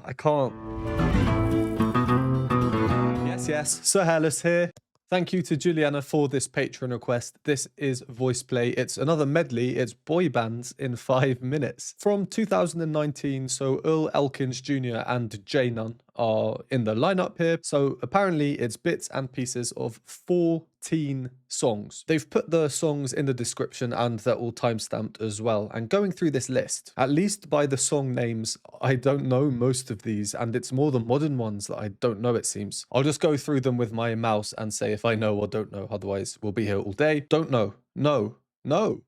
I can't. Yes, Sir Hairless here. Thank you to Juliana for this Patreon request. This is VoicePlay. It's another medley. It's boy bands in 5 minutes. From 2019, so Earl Elkins Jr. and J Nunn are in the lineup here. So apparently it's bits and pieces of 14 songs. They've put the songs in the description and they're all timestamped as well. And going through this list, at least by the song names, I don't know most of these, and it's more the modern ones that I don't know, it seems. I'll just go through them with my mouse and say if I know or don't know, otherwise we'll be here all day. Don't know. No. No.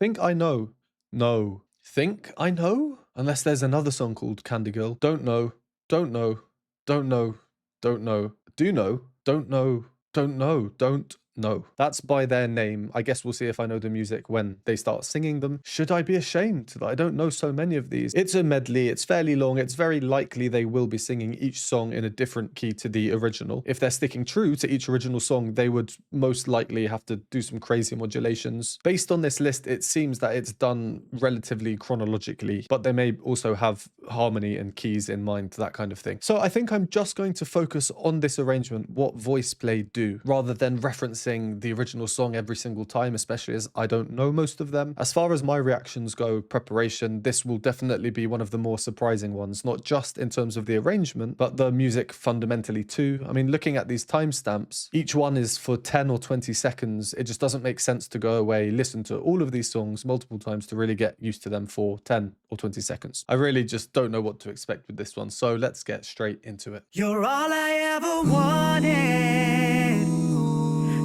Think I know. No. Think I know? Unless there's another song called Candy Girl. Don't know. Don't know. Don't know. Don't know. Do know. Don't know. Don't know. Don't know. That's by their name. I guess we'll see if I know the music when they start singing them. Should I be ashamed that I don't know so many of these? It's a medley. It's fairly long. It's very likely they will be singing each song in a different key to the original. If they're sticking true to each original song, they would most likely have to do some crazy modulations. Based on this list, it seems that it's done relatively chronologically, but they may also have harmony and keys in mind, that kind of thing. So I think I'm just going to focus on this arrangement, what VoicePlay do, rather than referencing the original song every single time, especially as I don't know most of them. As far as my reactions go, preparation, this will definitely be one of the more surprising ones, not just in terms of the arrangement, but the music fundamentally too. I mean, looking at these timestamps, each one is for 10 or 20 seconds. It just doesn't make sense to go away, listen to all of these songs multiple times to really get used to them for 10 or 20 seconds. I really just don't know what to expect with this one, so let's get straight into it. You're all I ever wanted.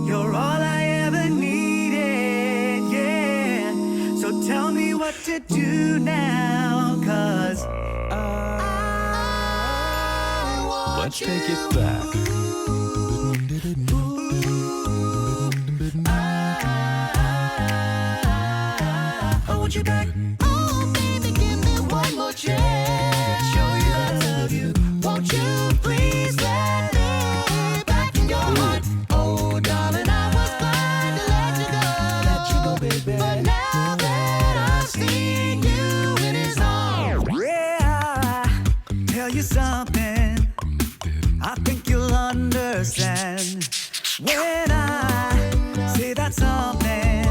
You're all I ever needed, yeah. So tell me what to do now, 'cause I want Let's take it back. I want you back. Oh, baby, give me one more chance. Show you I love you. Won't you please let me back in your heart? Oh, darling, I was blind to let you go, baby. But now that I've seen you in his arms, yeah, tell you something. I think you'll understand when I say that something.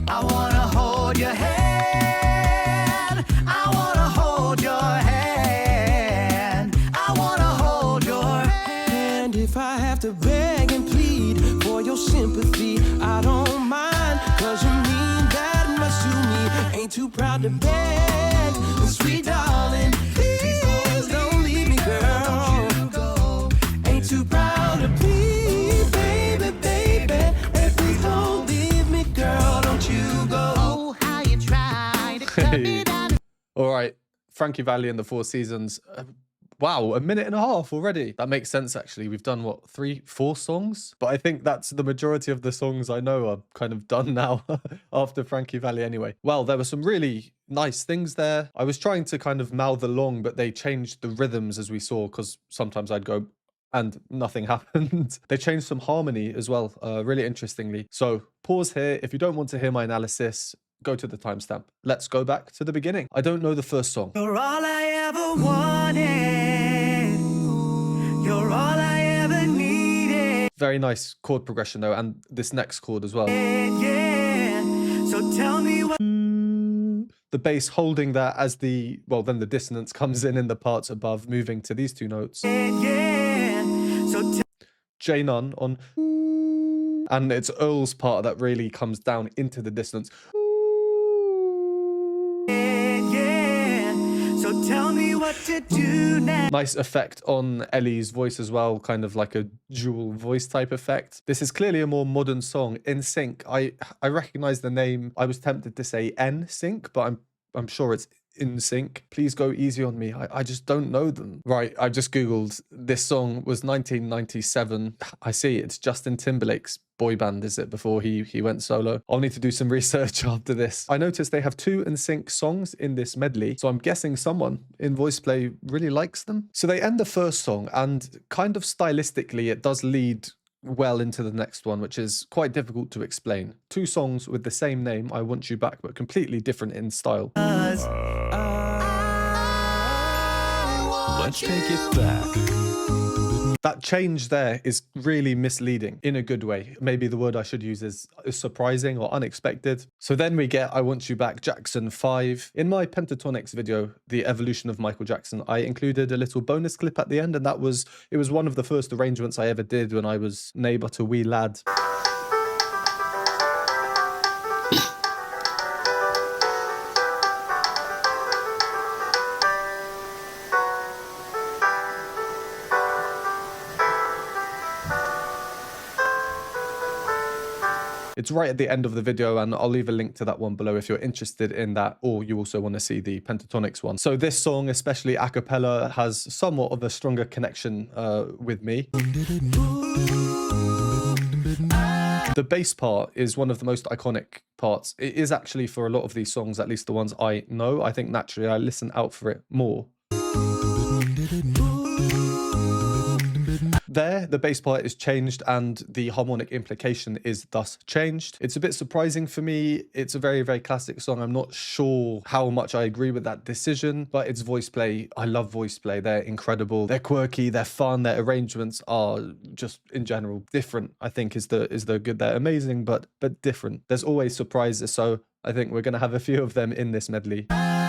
I wanna hold your hand. I wanna hold your hand. I wanna hold your hand. If I have to beg and plead for your sympathy, I don't mind, 'cause you mean that much to me. Ain't too proud to beg, sweet darling, please don't leave me, girl. Ain't too proud to plead, baby, baby, and please don't leave me, girl. Don't you go. Oh, how you try to cut me down. All right, Frankie Valli and the Four Seasons. Wow, a minute and a half already. That makes sense, actually. We've done, what, 3, 4 songs? But I think that's the majority of the songs I know are kind of done now after Frankie Valli anyway. Well, there were some really nice things there. I was trying to kind of mouth along, but they changed the rhythms as we saw, because sometimes I'd go and nothing happened. They changed some harmony as well, really interestingly. So pause here. If you don't want to hear my analysis, go to the timestamp. Let's go back to the beginning. I don't know the first song. You're all I ever wanted. You're all I ever needed. Very nice chord progression though, and this next chord as well. Yeah. So tell me what. The bass holding that as the, well, then the dissonance comes in the parts above, moving to these two notes. Yeah. So J Nunn on, and it's Earl's part that really comes down into the dissonance. So tell me what to do now. Nice effect on Ellie's voice as well, kind of like a dual voice type effect. This is clearly a more modern song. In Sync, I recognize the name. I was tempted to say N Sync, but I'm sure it's In Sync. Please go easy on me. I just don't know them. Right, I just googled. This song was 1997. I see, it's Justin Timberlake's boy band, is it, before he went solo? I'll need to do some research after this. I noticed they have 2 In Sync songs in this medley, so I'm guessing someone in VoicePlay really likes them. So they end the first song, and kind of stylistically it does lead well into the next one, which is quite difficult to explain. 2 songs with the same name, I Want You Back, but completely different in style. I Let's take it back. That change there is really misleading in a good way. Maybe the word I should use is surprising or unexpected. So then we get I Want You Back, Jackson 5. In my Pentatonics video, The Evolution of Michael Jackson, I included a little bonus clip at the end, and it was one of the first arrangements I ever did when I was nae but a wee lad. It's right at the end of the video, and I'll leave a link to that one below if you're interested in that, or you also want to see the Pentatonics one. So this song, especially a cappella, has somewhat of a stronger connection with me. The bass part is one of the most iconic parts. It is actually for a lot of these songs, at least the ones I know. I think naturally I listen out for it more. There, the bass part is changed and the harmonic implication is thus changed. It's a bit surprising for me. It's a very, very classic song. I'm not sure how much I agree with that decision, but it's VoicePlay. I love VoicePlay. They're incredible. They're quirky. They're fun. Their arrangements are just, in general, different, I think is the good. They're amazing, but different. There's always surprises, so I think we're going to have a few of them in this medley. I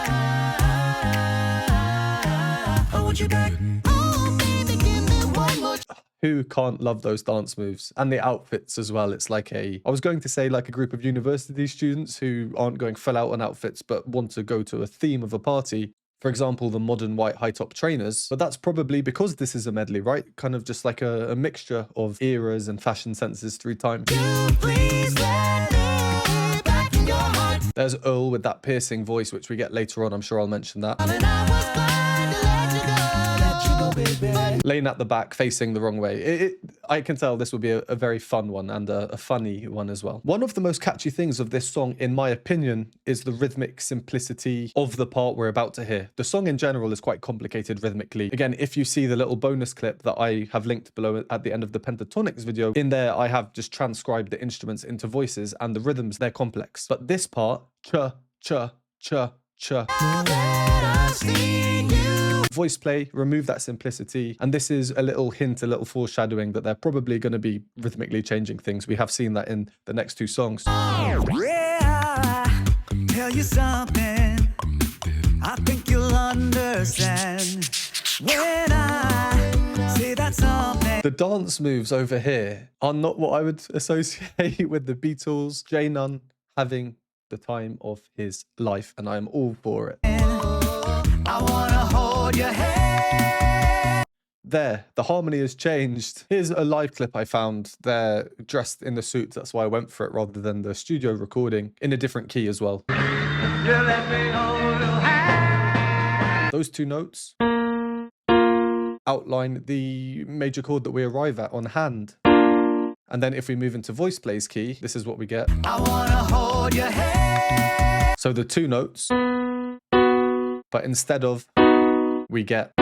want you back. Oh, baby, give me one more. Who can't love those dance moves and the outfits as well? It's like I was going to say like a group of university students who aren't going full out on outfits but want to go to a theme of a party. For example, the modern white high top trainers. But that's probably because this is a medley, right? Kind of just like a mixture of eras and fashion senses through time. Please let me back in your heart. There's Earl with that piercing voice, which we get later on. I'm sure I'll mention that. And I was glad to let you go, baby. Lane at the back facing the wrong way. I can tell this will be a very fun one and a funny one as well. One of the most catchy things of this song, in my opinion, is the rhythmic simplicity of the part we're about to hear. The song in general is quite complicated rhythmically. Again, if you see the little bonus clip that I have linked below at the end of the Pentatonics video, in there I have just transcribed the instruments into voices and the rhythms, they're complex. But this part, cha, cha, cha, cha. VoicePlay, remove that simplicity, and this is a little hint, a little foreshadowing that they're probably going to be rhythmically changing things. We have seen that in the next two songs. Yeah, tell you something. I think you'll understand when I say that something. The dance moves over here are not what I would associate with the Beatles. Jay Nunn having the time of his life, and I am all for it. I wanna hold your hand. There, the harmony has changed. Here's a live clip I found. They're dressed in the suits. That's why I went for it rather than the studio recording, in a different key as well. You let me hold your hand. Those two notes outline the major chord that we arrive at on hand. And then if we move into VoicePlay's key, this is what we get. I wanna hold your hand. So the two notes, but instead of, we get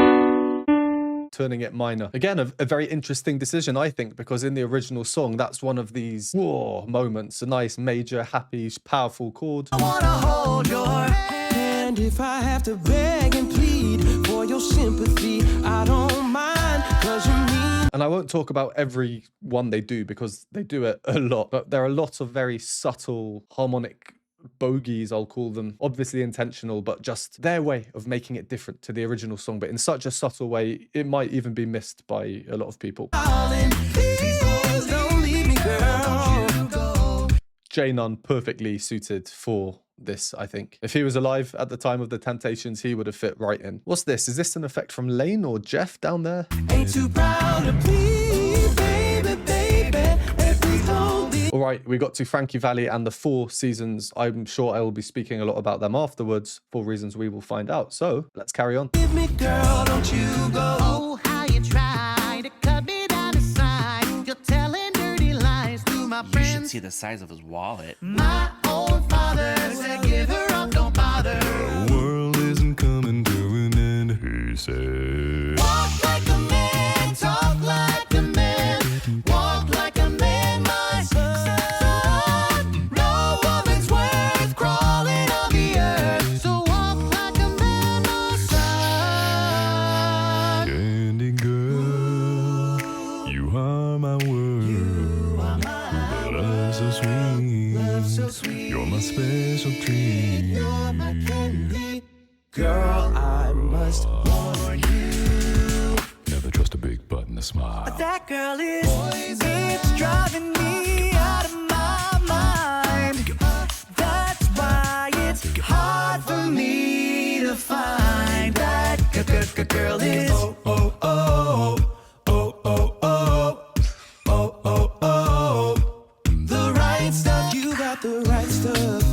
turning it minor. Again, a very interesting decision, I think, because in the original song, that's one of these whoa moments, a nice major, happy, powerful chord. I wanna hold your hand. If I have to beg and plead for your sympathy, I don't mind, 'cause you mean. And I won't talk about every one they do because they do it a lot, but there are lots of very subtle harmonic bogeys, I'll call them, obviously intentional, but just their way of making it different to the original song, but in such a subtle way, it might even be missed by a lot of people. Darling, please don't leave me, girl. Jay Nunn perfectly suited for this, I think. If he was alive at the time of the Temptations, he would have fit right in. What's this? Is this an effect from Lane or Jeff down there? Ain't too proud to please, baby, baby. And please don't be. All right, we got to Frankie Valli and the Four Seasons. I'm sure I will be speaking a lot about them afterwards for reasons we will find out. So let's carry on. Give me, girl, don't you go. Oh, how you try to cut me down to size. You're telling dirty lies to my You friends. should see the size of his wallet. My own father said, give her up, don't bother. The world isn't coming to an end, he said. Walk like a man, talk like a man. Walk like a man, my son. No woman's worth crawling on the earth. So walk like a man, my must warn you. Never trust a big butt and a smile. That girl is poison. It's driving me out of my mind. That's why it's hard for me to find that girl is oh oh oh oh oh oh oh oh oh the right stuff. You got the right stuff,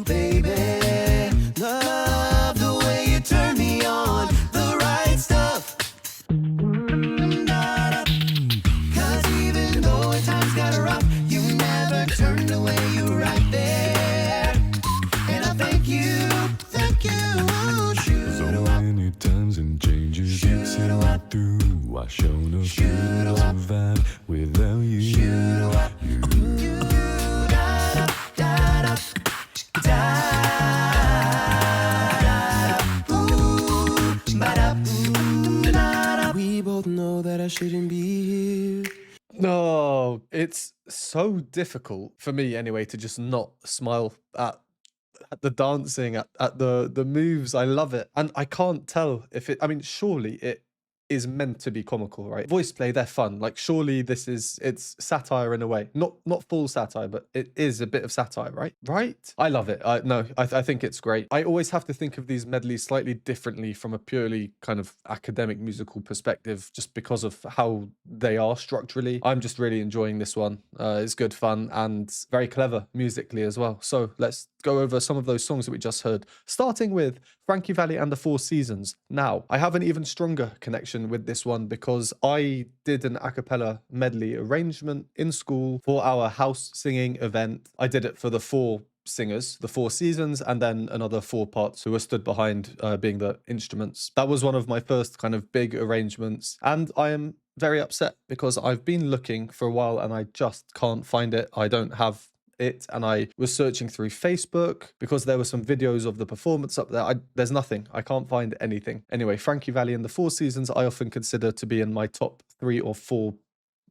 baby. Love the way you turn me on. The right stuff. Cause even though at times got rough, you never turned away. You were right there, and I thank you, thank you. So many times and changes you see me through. I shown up to survive without you. We both know that I shouldn't be here. No, it's so difficult for me anyway to just not smile at the dancing, at the moves. I love it. And I can't tell if it, I mean, surely it is meant to be comical, right? VoicePlay, they're fun. Like, surely it's satire in a way. Not full satire, but it is a bit of satire, right? Right? I love it. No, I think it's great. I always have to think of these medleys slightly differently from a purely kind of academic musical perspective, just because of how they are structurally. I'm just really enjoying this one. It's good fun and very clever musically as well. So let's go over some of those songs that we just heard, starting with Frankie Valli and the Four Seasons. Now, I have an even stronger connection with this one because I did an a cappella medley arrangement in school for our house singing event. I did it for the four singers, the Four Seasons, and then another four parts who were stood behind being the instruments. That was one of my first kind of big arrangements, and I am very upset because I've been looking for a while and I just can't find it. I don't have it, and I was searching through Facebook because there were some videos of the performance up there. There's nothing. I can't find anything. Anyway, Frankie Valli and the Four Seasons I often consider to be in my top 3 or 4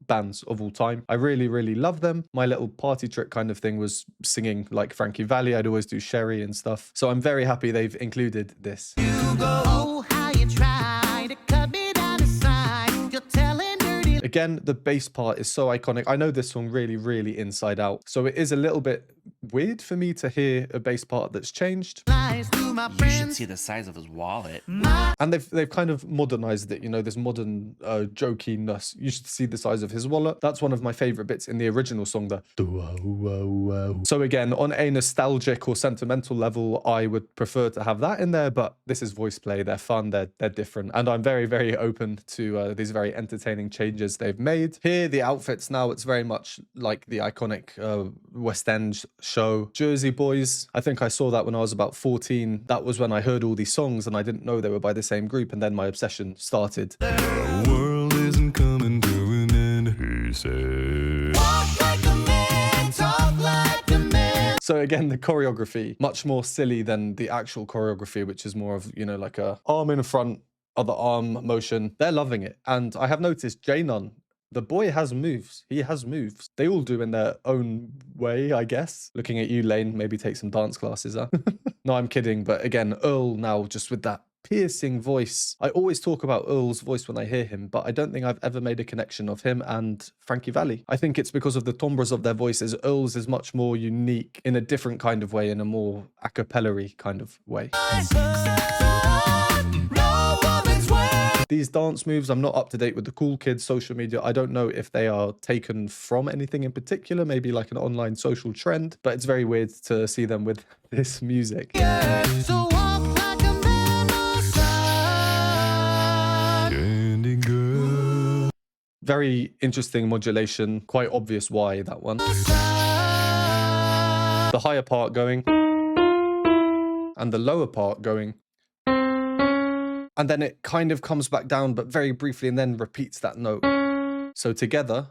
bands of all time. I really, really love them. My little party trick kind of thing was singing like Frankie Valli. I'd always do Sherry and stuff. So I'm very happy they've included this. Oh, how you try to cut me down the side. You're telling dirty Again, the bass part is so iconic. I know this song really, really inside out. So it is a little bit weird for me to hear a bass part that's changed. lies to my You should friends. see the size of his wallet. And they've kind of modernized it, you know, this modern jokiness. You should see the size of his wallet. That's one of my favorite bits in the original song, the so again, on a nostalgic or sentimental level, I would prefer to have that in there, but this is VoicePlay. They're fun, they're different, and I'm very, very open to these very entertaining changes they've made. Here, the outfits now, it's very much like the iconic West End show. Jersey Boys, I think I saw that when I was about 14. That was when I heard all these songs and I didn't know they were by the same group, and then my obsession started. The world isn't coming to an end, he said. Walk like a man, talk like a man. So again, the choreography, much more silly than the actual choreography, which is more of, you know, like a arm in front, other arm motion. They're loving it. And I have noticed J-Nun, the boy has moves. He has moves. They all do in their own way, I guess. Looking at you, Lane, maybe take some dance classes, huh? No, I'm kidding. But again, Earl now just with that piercing voice. I always talk about Earl's voice when I hear him, but I don't think I've ever made a connection of him and Frankie Valli. I think it's because of the timbres of their voices. Earl's is much more unique in a different kind of way, in a more a cappella-y kind of way. No woman's worth. These dance moves, I'm not up to date with the cool kids social media. I don't know if they are taken from anything in particular, maybe like an online social trend, but it's very weird to see them with this music. So walk like a man, no sun. Candy girl. Very interesting modulation, quite obvious why that one. The higher part going and the lower part going. And then it kind of comes back down, but very briefly, and then repeats that note. So together.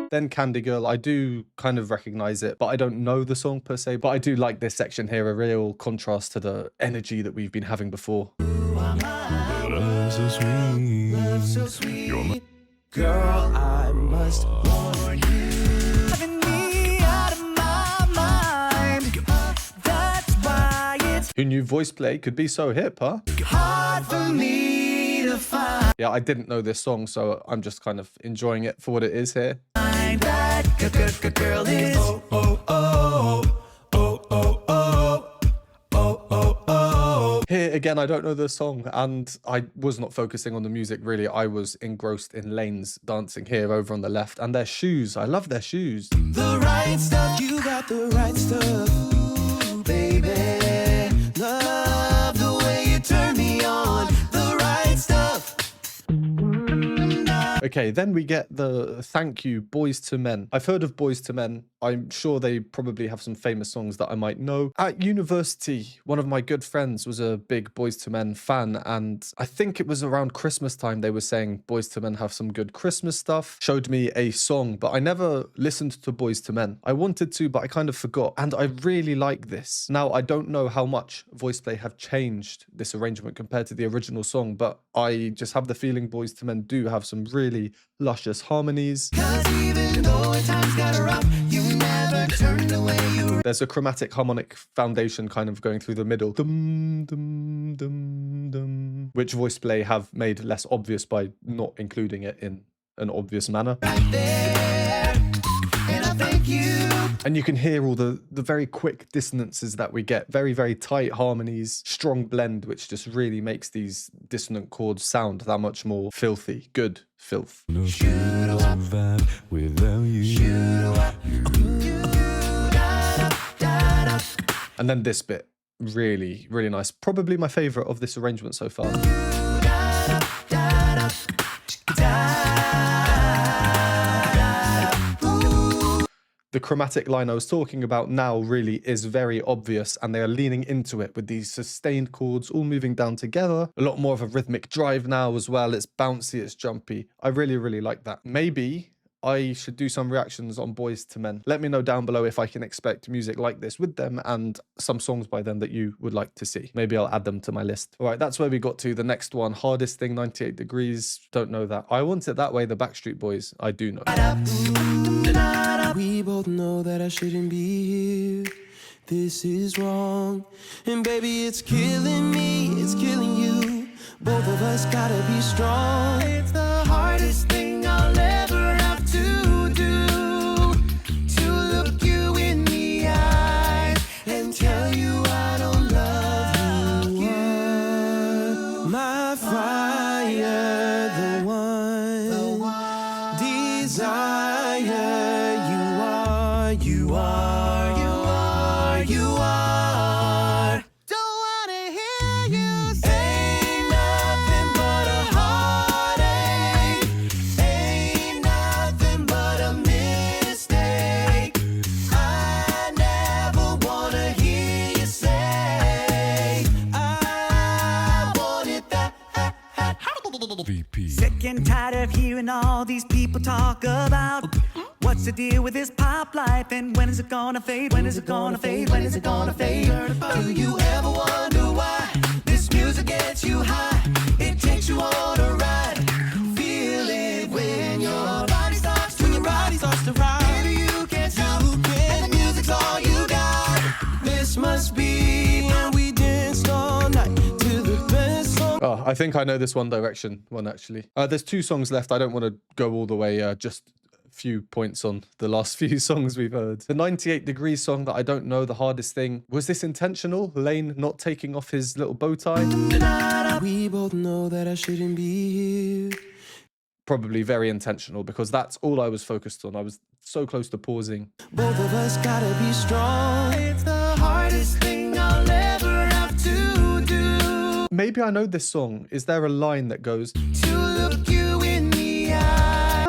Then Candy Girl, I do kind of recognize it, but I don't know the song per se. But I do like this section here, a real contrast to the energy that we've been having before. Love so sweet. Love so sweet. You're my Girl, I must warn you. Driving me out of my mind. That's why it's Who knew VoicePlay could be so hip, huh? Hard for me to find Yeah, I didn't know this song, so I'm just kind of enjoying it for what it is here. that girl is. Oh, oh, oh, oh, oh, oh, oh, oh, oh. Here again, I don't know the song, and I was not focusing on the music really. I was engrossed in Lane's dancing here over on the left, and their shoes. I love their shoes. The right stuff, you got the right stuff, ooh, baby. Love the way you turn me on. The right stuff. Okay, then we get the thank you, Boys to Men. I've heard of Boys to Men. I'm sure they probably have some famous songs that I might know. At university, one of my good friends was a big Boys to Men fan, and I think it was around Christmas time they were saying Boys to Men have some good Christmas stuff. Showed me a song, but I never listened to Boys to Men. I wanted to, but I kind of forgot, and I really like this. Now, I don't know how much VoicePlay have changed this arrangement compared to the original song, but I just have the feeling Boys to Men do have some really luscious harmonies. 'Cause even though at times got rough, you never turned away. There's a chromatic harmonic foundation kind of going through the middle, dum, dum, dum, dum, which VoicePlay have made less obvious by not including it in an obvious manner. There, and I thank you. And you can hear all the very quick dissonances that we get, very, very tight harmonies, strong blend, which just really makes these dissonant chords sound that much more filthy, good filth. No feeling to survive without you. And then this bit, really, really nice. Probably my favorite of this arrangement so far. The chromatic line I was talking about now really is very obvious, and they are leaning into it with these sustained chords all moving down together. A lot more of a rhythmic drive now as well. It's bouncy, it's jumpy. I really, really like that. Maybe I should do some reactions on Boys to Men. Let me know down below if I can expect music like this with them and some songs by them that you would like to see. Maybe I'll add them to my list. All right, that's where we got to. The next one, Hardest Thing, 98 Degrees. Don't know that. I Want It That Way, the Backstreet Boys. I do know. We both know that I shouldn't be here. This is wrong. And baby, it's killing me, it's killing you. Both of us gotta be strong. It's the hardest thing I'll ever have to do, to look you in the eye and tell you I don't love you. You are my fire, the one desire. You are. Don't wanna hear you say nothing but a heartache. Ain't nothing but a mistake. I never wanna hear you say I want it that. VP. Sick and tired of hearing all these people talk about what's the deal with this pop life and when is it gonna fade? When is it gonna fade? When is it gonna fade? Do you ever wonder why this music gets you high? It takes you on a ride. Feel it when your body starts to ride. Baby, you can't stop, and the music's all you got. This must be when we danced all night to the best song. Oh, I think I know this One Direction one, actually. There's 2 songs left. I don't want to go all the way, just few points on the last few songs we've heard. The 98 Degrees song that I don't know, The Hardest Thing. Was this intentional? Lane not taking off his little bow tie? We both know that I shouldn't be here. Probably very intentional, because that's all I was focused on. I was so close to pausing. Both of us gotta be strong. It's the hardest thing I'll ever have to do, Maybe I know this song. Is there a line that goes, to look you in the eye.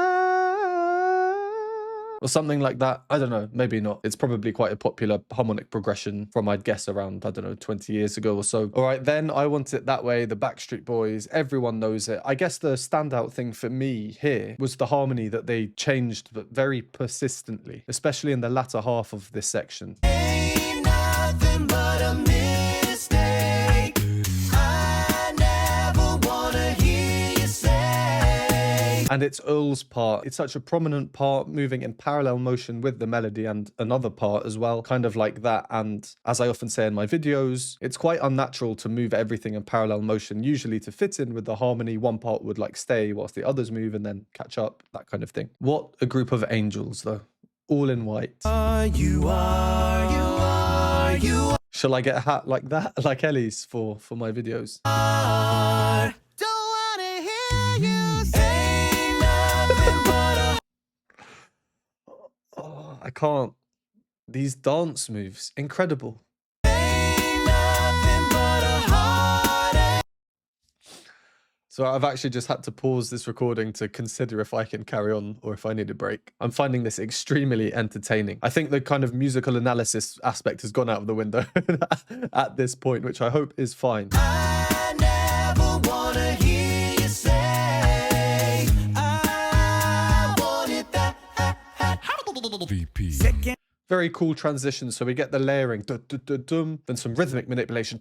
or something like that? I don't know, maybe not. It's probably quite a popular harmonic progression from, I'd guess, around, I don't know, 20 years ago or so. All right, then I Want It That Way, the Backstreet Boys. Everyone knows it. I guess the standout thing for me here was the harmony that they changed, but very persistently, especially in the latter half of this section. Ain't nothing but a mistake. I never wanna hear you say And it's Earl's part. It's such a prominent part, moving in parallel motion with the melody and another part as well, kind of like that. And as I often say in my videos, it's quite unnatural to move everything in parallel motion, usually to fit in with the harmony. One part would like stay whilst the others move and then catch up, that kind of thing. What a group of angels though, all in white. You are. Shall I get a hat like that, like Ellie's for my videos? Don't wanna hear you say nothing but a Oh, I can't. These dance moves, incredible. nothing but a heartache. So I've actually just had to pause this recording to consider if I can carry on or if I need a break. I'm finding this extremely entertaining. I think the kind of musical analysis aspect has gone out of the window at this point, which I hope is fine. I never wanna hear you say I want it that. VP. Second. Very cool transition. So we get the layering, dum, then some rhythmic manipulation,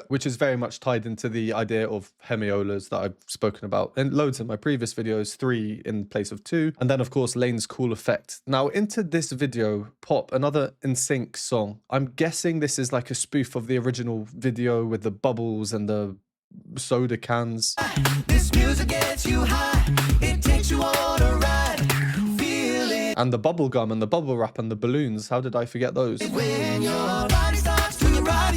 which is very much tied into the idea of hemiolas that I've spoken about in loads in my previous videos, 3 in place of 2. And then of course, Lane's cool effect. Now into this video, pop another NSYNC song. I'm guessing this is like a spoof of the original video with the bubbles and the soda cans. This music gets you high, it takes you on a ride. Feel it And the bubble gum and the bubble wrap and the balloons. How did I forget those? when your body starts to ride.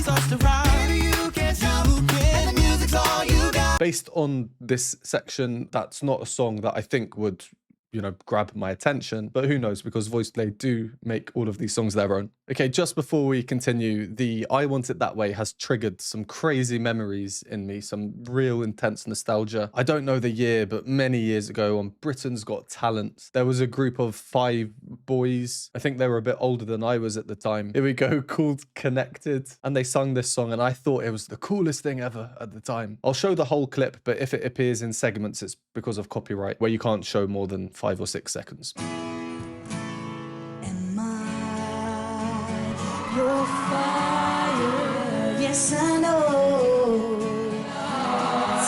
Baby, you can't stop, and the music's all you got. Based on this section, that's not a song that I think would, you know, grab my attention, but who knows, because VoicePlay do make all of these songs their own. Okay, just before we continue, the I Want It That Way has triggered some crazy memories in me, some real intense nostalgia. I don't know the year, but many years ago on Britain's Got Talent, there was a group of 5 boys. I think they were a bit older than I was at the time. Here we go, called Connected. And they sung this song and I thought it was the coolest thing ever at the time. I'll show the whole clip, but if it appears in segments, it's because of copyright, where you can't show more than 5 or 6 seconds. Am I your fire? Yes, I know.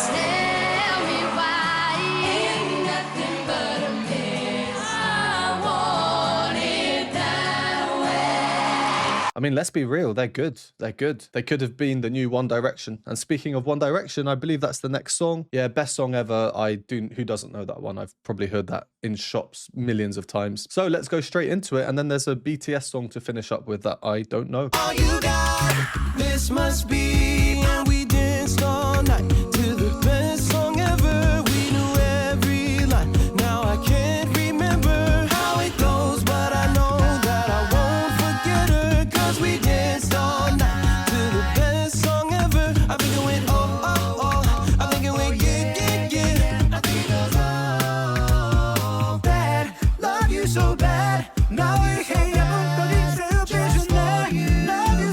Tell me why ain't nothing but a mess. I want it that way. I mean, let's be real, they're good. They're good. They could have been the new One Direction. And speaking of One Direction, I believe that's the next song. Yeah, best song ever. Who doesn't know that one? I've probably heard that in shops millions of times. So let's go straight into it. And then there's a BTS song to finish up with that I don't know. All you got, this must be when we danced all night to the best song ever. We knew every line. Now I can't remember how it goes, but I know that I won't forget her, 'cause we danced all night to the best song ever. I think it went oh, oh, oh. I think it went yeah, yeah, yeah. I think it goes oh, bad, love you so bad. Now we hate up, but it's still just love you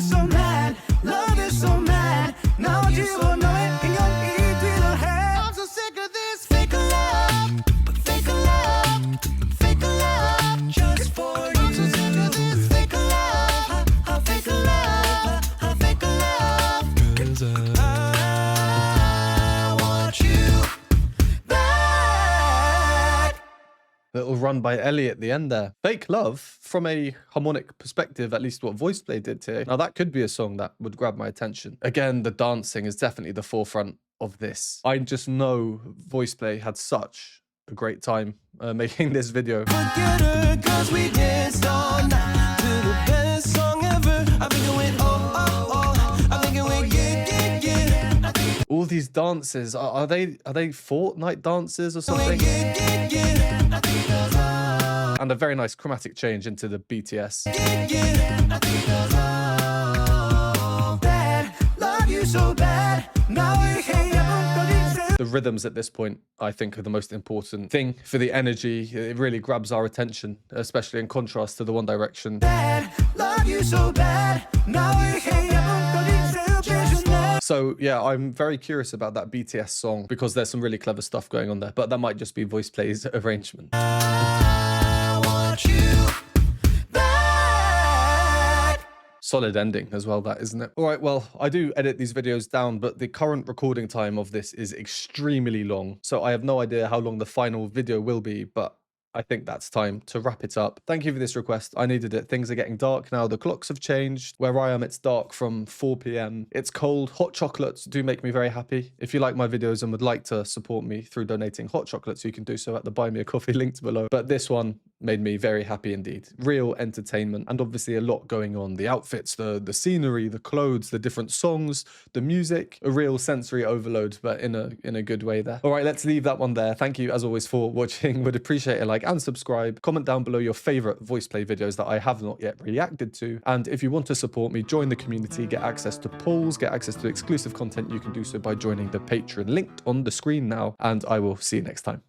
so mad, love you so mad. Now you will know it in your ear to the head. I'm so sick of this fake love, fake love, fake love, just for you. I'm so sick of this fake love, fake love, fake love. 'Cause I want you back. Little run by Ellie at the end there. Fake Love, from a harmonic perspective, at least what VoicePlay did here. Now that could be a song that would grab my attention. Again, the dancing is definitely the forefront of this. I just know VoicePlay had such a great time making this video. Forget her, 'cause we danced all night to the best song ever. I think it went oh, oh, oh. I think it went yeah, yeah, yeah. All these dances, are they Fortnite dances or something? Yeah, yeah, yeah. I think it goes oh, And a very nice chromatic change into the BTS. yeah, yeah. I think it goes oh, bad, love you so bad. Now we hate up, but it's still The rhythms at this point, I think, are the most important thing for the energy. It really grabs our attention, especially in contrast to the One Direction. bad, love you so bad. Now we hate up, but it's still just love. So yeah, I'm very curious about that BTS song because there's some really clever stuff going on there, but that might just be VoicePlay's arrangement. I want you back. Solid ending as well, that, isn't it? All right, well, I do edit these videos down, but the current recording time of this is extremely long. So I have no idea how long the final video will be, but I think that's time to wrap it up. Thank you for this request. I needed it. Things are getting dark now. The clocks have changed. Where I am, it's dark from 4 p.m. It's cold. Hot chocolates do make me very happy. If you like my videos and would like to support me through donating hot chocolates, you can do so at the Buy Me a Coffee linked below. But this one made me very happy indeed. Real entertainment, and obviously a lot going on. The outfits, the scenery, the clothes, the different songs, the music, a real sensory overload, but in a good way there. All right, let's leave that one there. Thank you as always for watching. Would appreciate a like and subscribe. Comment down below your favorite VoicePlay videos that I have not yet reacted to. And if you want to support me, join the community, get access to polls, get access to exclusive content, you can do so by joining the Patreon linked on the screen now. And I will see you next time.